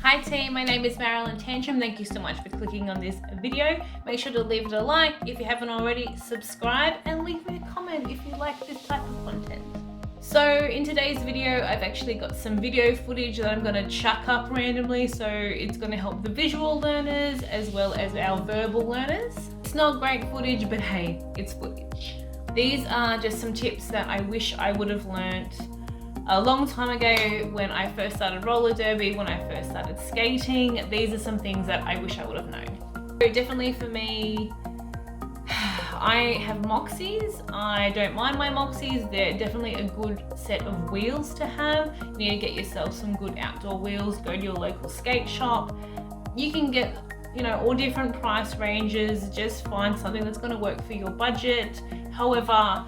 Hi team, my name is Marilyn Tantrum. Thank you so much for clicking on this video. Make sure to leave it a like. If you haven't already, subscribe and leave me a comment if you like this type of content. So in today's video, I've actually got some video footage that I'm going to chuck up randomly, so it's going to help the visual learners as well as our verbal learners. It's not great footage, but hey, it's footage. These are just some tips that I wish I would have learnt a long time ago when I first started roller derby, when I first started skating. These are some things that I wish I would have known. So definitely for me, I have Moxies. I don't mind my Moxies. They're definitely a good set of wheels to have. You need to get yourself some good outdoor wheels. Go to your local skate shop. You can get, all different price ranges. Just find something that's going to work for your budget. However,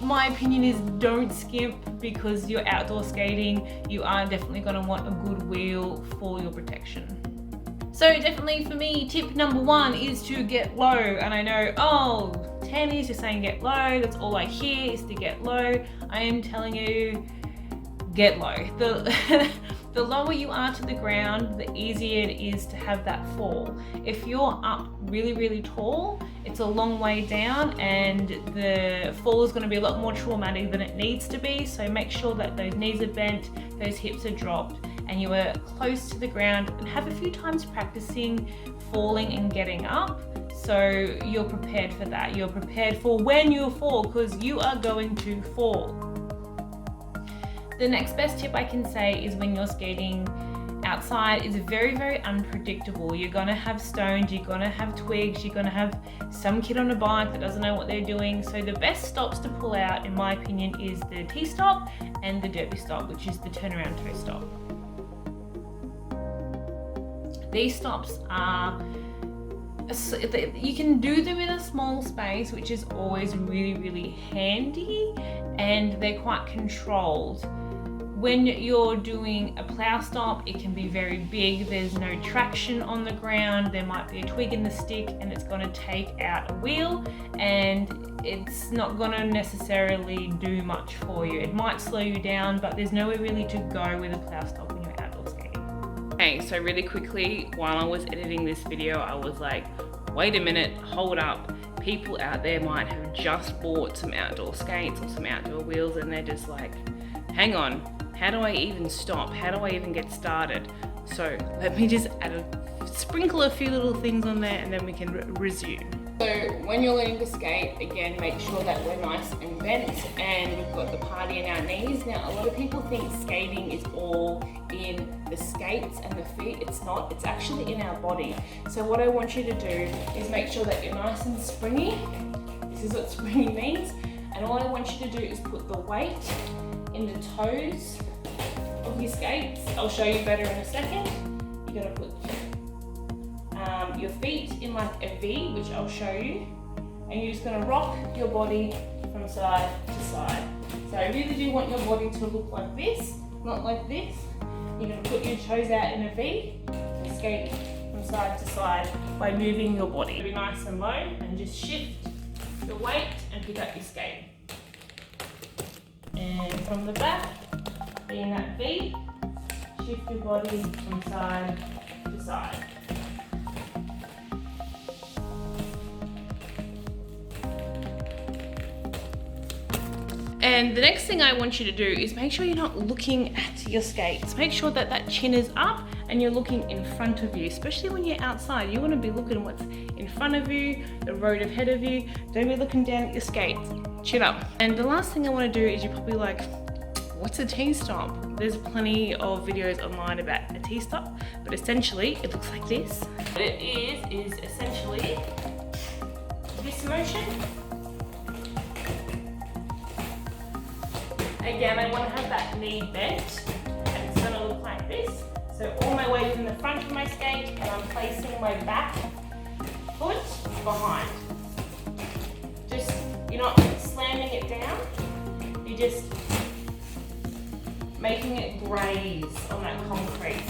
my opinion is don't skimp, because you're outdoor skating. You are definitely going to want a good wheel for your protection. So definitely for me, tip number one is to get low. And I know, Tammy's just saying get low. That's all I hear is to get low. I am telling you, get low. The lower you are to the ground, the easier it is to have that fall. If you're up really, really tall, it's a long way down and the fall is going to be a lot more traumatic than it needs to be. So make sure that those knees are bent, those hips are dropped, and you are close to the ground, and have a few times practicing falling and getting up. So you're prepared for that. You're prepared for when you fall, because you are going to fall. The next best tip I can say is when you're skating outside, is very, very unpredictable. You're gonna have stones, you're gonna have twigs, you're gonna have some kid on a bike that doesn't know what they're doing. So the best stops to pull out, in my opinion, is the T-stop and the derby stop, which is the turnaround toe stop. These stops are, you can do them in a small space, which is always really, really handy, and they're quite controlled. When you're doing a plow stop, it can be very big. There's no traction on the ground. There might be a twig in the stick and it's going to take out a wheel, and it's not going to necessarily do much for you. It might slow you down, but there's nowhere really to go with a plow stop when you're outdoor skating. Okay, so really quickly, while I was editing this video, I was like, wait a minute, hold up. People out there might have just bought some outdoor skates or some outdoor wheels, and they're just like, hang on, how do I even stop? How do I even get started? So let me just sprinkle a few little things on there, and then we can resume. So when you're learning to skate, again, make sure that we're nice and bent and we've got the party in our knees. Now, a lot of people think skating is all in the skates and the feet. It's not, it's actually in our body. So what I want you to do is make sure that you're nice and springy. This is what springy means. And all I want you to do is put the weight in the toes of your skates. I'll show you better in a second. You're gonna put your feet in like a V, which I'll show you, and you're just gonna rock your body from side to side. So I really do want your body to look like this, not like this. You're gonna put your toes out in a V and skate from side to side by moving your body. Be nice and low, and just shift your weight and pick up your skate. And from the back, being that V, shift your body from side to side. And the next thing I want you to do is make sure you're not looking at your skates. Make sure that that chin is up and you're looking in front of you, especially when you're outside. You want to be looking what's in front of you, the road ahead of you. Don't be looking down at your skates. Chin up. And the last thing I want to do is you're probably like, what's a T-stop? There's plenty of videos online about a T-stop, but essentially it looks like this. What it is essentially this motion. Again, I want to have that knee bent, and it's going to look like this. So all my weight in the front of my skate, and I'm placing my back foot behind. Just, you're not slamming it down, you're just making it graze on that concrete.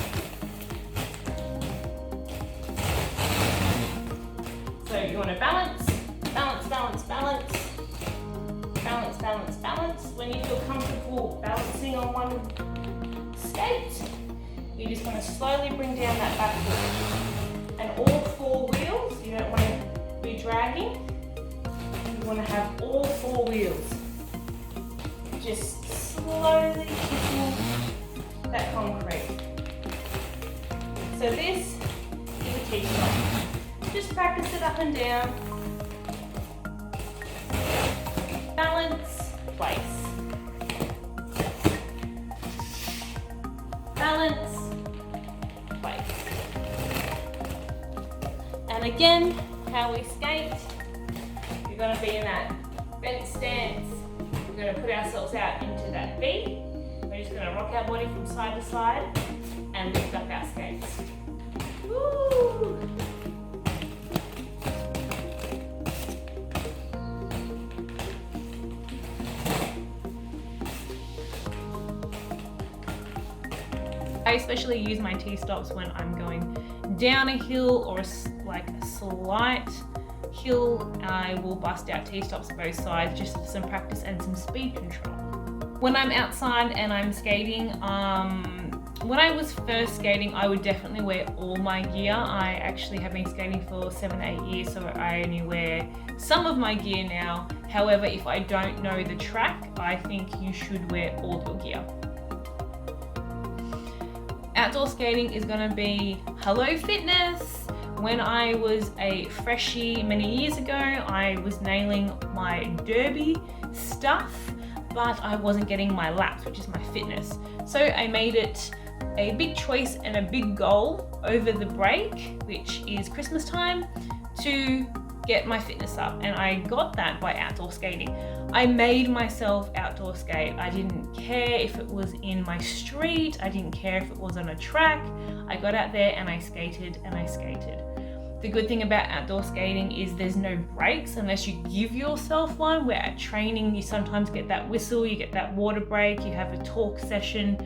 So you want to balance, balance, balance, balance. Balance, balance, balance. When you feel comfortable balancing on one skate, you just want to slowly bring down that back foot. And all 4 wheels, you don't want to be dragging. You want to have all 4 wheels. Just slowly kicking that concrete. So this is a T-stop. Just practice it up and down. Balance, place. Balance, place. And again, how we skate, you're going to be in that bent stance. We're going to put ourselves out into that V. We're just going to rock our body from side to side and lift up our skates. Woo! I especially use my T-stops when I'm going down a hill or like a slight hill. I will bust out T-stops both sides just for some practice and some speed control. When I'm outside and I'm skating, when I was first skating, I would definitely wear all my gear. I actually have been skating for 7 to 8 years, so I only wear some of my gear now. However, if I don't know the track, I think you should wear all your gear. Outdoor skating is going to be hello fitness. When I was a freshie many years ago, I was nailing my derby stuff, but I wasn't getting my laps, which is my fitness. So I made it a big choice and a big goal over the break, which is Christmas time, to get my fitness up. And I got that by outdoor skating. I made myself outdoor skate. I didn't care if it was in my street. I didn't care if it was on a track. I got out there and I skated and I skated. The good thing about outdoor skating is there's no breaks unless you give yourself one, where at training you sometimes get that whistle, you get that water break, you have a talk session.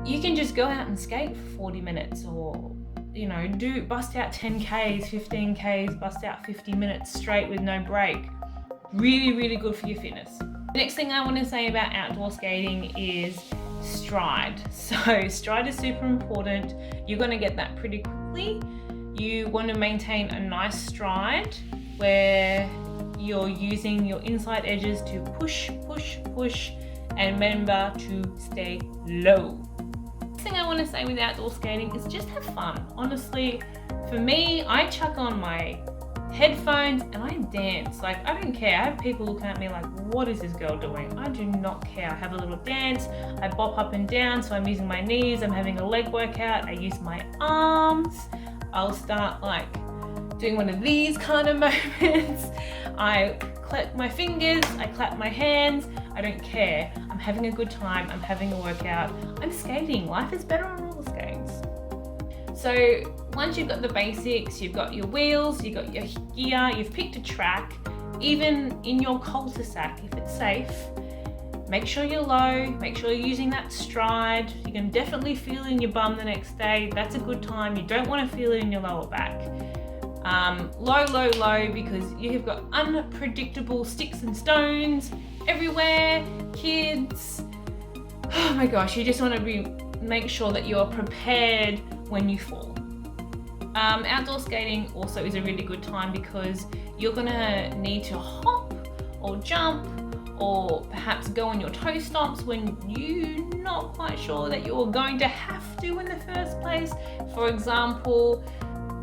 You can just go out and skate for 40 minutes or, you know, bust out 10Ks, 15Ks, bust out 50 minutes straight with no break. Really, really good for your fitness. The next thing I want to say about outdoor skating is stride. So stride is super important. You're going to get that pretty quickly. You want to maintain a nice stride where you're using your inside edges to push, push, push, and remember to stay low. Next thing I want to say with outdoor skating is just have fun. Honestly, for me, I chuck on my headphones and I dance. Like, I don't care. I have people looking at me like, what is this girl doing? I do not care. I have a little dance. I bop up and down, so I'm using my knees. I'm having a leg workout. I use my arms. I'll start like doing one of these kind of moments. I clap my fingers, I clap my hands. I don't care. I'm having a good time. I'm having a workout. I'm skating. Life is better on roller skates. So once you've got the basics, you've got your wheels, you've got your gear, you've picked a track, even in your cul-de-sac, if it's safe, make sure you're low, make sure you're using that stride. You can definitely feel it in your bum the next day. That's a good time. You don't want to feel it in your lower back. Low, low, low, because you've got unpredictable sticks and stones everywhere, kids. Oh my gosh, you just want to make sure that you're prepared when you fall. Outdoor skating also is a really good time because you're gonna need to hop or jump or perhaps go on your toe stomps when you're not quite sure that you're going to have to in the first place. For example,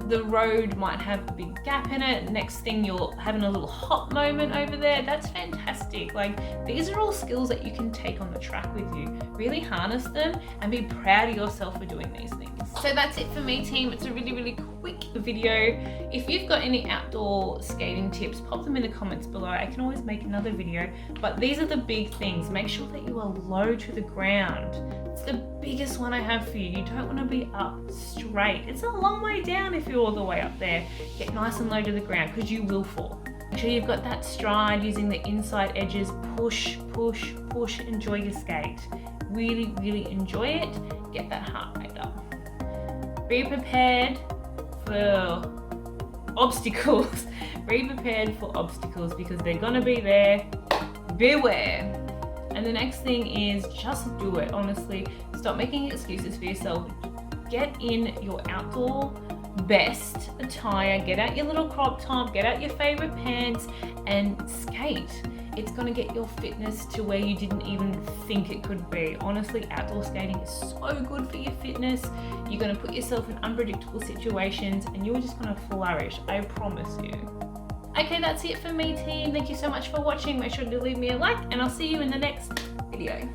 the road might have a big gap in it. Next thing, you're having a little hop moment over there. That's fantastic. Like, these are all skills that you can take on the track with you. Really harness them and be proud of yourself for doing these things. So that's it for me, team. It's a really, really quick video. If you've got any outdoor skating tips, pop them in the comments below. I can always make another video, but these are the big things. Make sure that you are low to the ground. It's the biggest one I have for you. You don't want to be up straight. It's a long way down if you're all the way up there. Get nice and low to the ground because you will fall. Make sure you've got that stride using the inside edges. Push, push, push. Enjoy your skate. Really, really enjoy it. Get that heart rate up. Be prepared for obstacles. Be prepared for obstacles because they're gonna be there. Beware. And the next thing is just do it. Honestly, stop making excuses for yourself. get in your outdoor best attire, get out your little crop top, get out your favorite pants and skate. It's gonna get your fitness to where you didn't even think it could be. Honestly, outdoor skating is so good for your fitness. You're gonna put yourself in unpredictable situations and you're just gonna flourish, I promise you. Okay, that's it for me, team. Thank you so much for watching. Make sure to leave me a like and I'll see you in the next video.